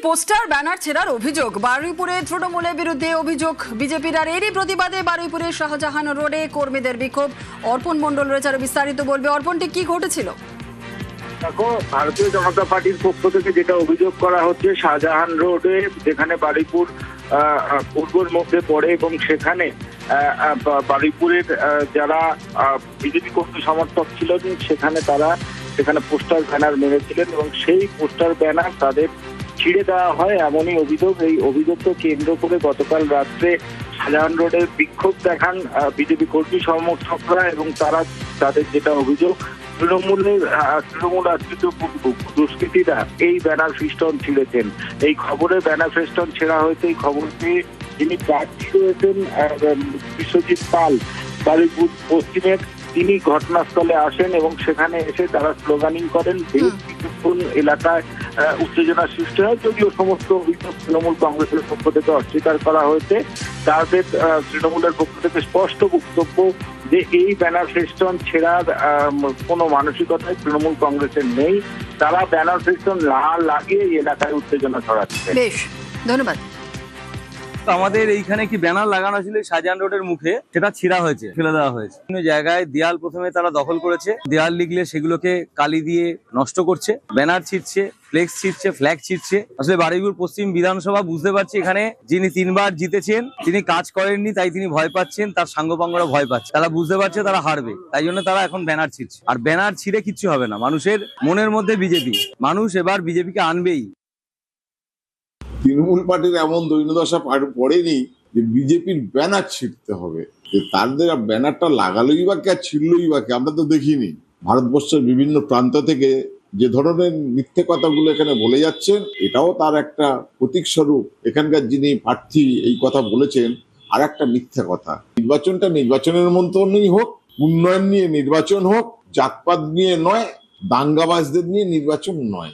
Poster banner ছেড়ার অভিযোগ বারুইপুরে তৃণমূলের বিরুদ্ধে অভিযোগ বিজেপির, আর এরই প্রতিবাদে বারুইপুরের শাহজাহান রোডে কর্মীদের বিক্ষোভ। অর্পণ মণ্ডল রয়েছে আরো বিস্তারিত বলবে। অর্পণটি কি ঘটেছিল? দেখো, ভারতীয় জনতা পার্টির পক্ষ থেকে যেটা অভিযোগ করা হচ্ছে, শাহজাহান রোডে যেখানে বারুইপুর পূর্বর মধ্যে পড়ে এবং সেখানে বারুইপুরের যারা বিজেপি কর্মী সমর্থক ছিলেন সেখানে পোস্টার ব্যানার মেরেছিলেন এবং সেই পোস্টার ব্যানার তাদের ছিঁড়ে দেওয়া হয় এমনই অভিযোগ। এই অভিযোগকে কেন্দ্র করে গতকাল রাত্রে শাহজাহান রোডে বিক্ষোভ দেখান বিজেপি কর্মী সমর্থকরা এবং তাদের যেটা অভিযোগ, তৃণমূল আশ্রিত দুষ্কৃতীরা এই ব্যানার ফেস্টন ছিঁড়েছেন। এই খবরে ব্যানার ফেস্টন ছেঁড়া হয়েছে। এই খবর পেয়ে যিনি প্রার্থী রয়েছেন বিশ্বজিৎ পাল বারুইপুর পশ্চিমের, তিনি ঘটনাস্থলে আসেন এবং সেখানে এসে তারা স্লোগানিং করেন। বেশ কিছুক্ষণ এলাকায় উত্তেজনা সৃষ্টি হয়, যদিও সমস্ত অভিযোগ তৃণমূল কংগ্রেসের পক্ষ থেকে অস্বীকার করা হয়েছে। তাদের তৃণমূলের পক্ষ থেকে স্পষ্ট বক্তব্য যে এই ব্যানার ফেস্টন ছেড়ার কোনো মানসিকতায় তৃণমূল কংগ্রেসের নেই। তারা ব্যানার ফেস্টন লাগিয়ে এলাকায় উত্তেজনা ছড়াচ্ছে। বেশ, ধন্যবাদ। আমাদের এইখানে কি ব্যানার লাগানো ছিল শাহজাহান রোডের মুখে, সেটা ছিঁড়া হয়েছে, ফেলে দেওয়া হয়েছে। বিভিন্ন জায়গায় দেয়াল প্রথমে তারা দখল করেছে, দেয়াল লিখলে সেগুলোকে কালি দিয়ে নষ্ট করছে, ব্যানার ছিঁড়ছে, ফ্লেক্স ছিঁড়ছে, ফ্ল্যাগ ছিঁড়ছে। আসলে বারুইপুর পশ্চিম বিধানসভা বুঝতে পারছি এখানে যিনি 3 বার জিতেছেন তিনি কাজ করেননি, তাই তিনি ভয় পাচ্ছেন, তার সাঙ্গপাঙ্গরা ভয় পাচ্ছে। তারা বুঝতে পারছে তারা হারবে, তাই জন্য তারা এখন ব্যানার ছিঁড়ছে। আর ব্যানার ছিঁড়ে কিচ্ছু হবে না, মানুষের মনের মধ্যে বিজেপি, মানুষ এবার বিজেপিকে আনবেই। তৃণমূল পার্টির এমন দৈন্যদশা পড়েনি যে বিজেপির ব্যানার ছিঁড়তে হবে। যে তাদের ব্যানারটা লাগালোই বা কে আর ছিঁড়লই বা কে, আমরা তো দেখিনি। ভারতবর্ষের বিভিন্ন প্রান্ত থেকে যে ধরনের মিথ্যে কথাগুলো এখানে বলে যাচ্ছেন, এটাও তার একটা প্রতীক স্বরূপ। এখানকার যিনি প্রার্থী এই কথা বলেছেন আর একটা মিথ্যে কথা। নির্বাচনটা নির্বাচনের মতনই হোক, উন্নয়ন নিয়ে নির্বাচন হোক, জাতপাত নিয়ে নয়, দাঙ্গাবাজদের নিয়ে নির্বাচন নয়।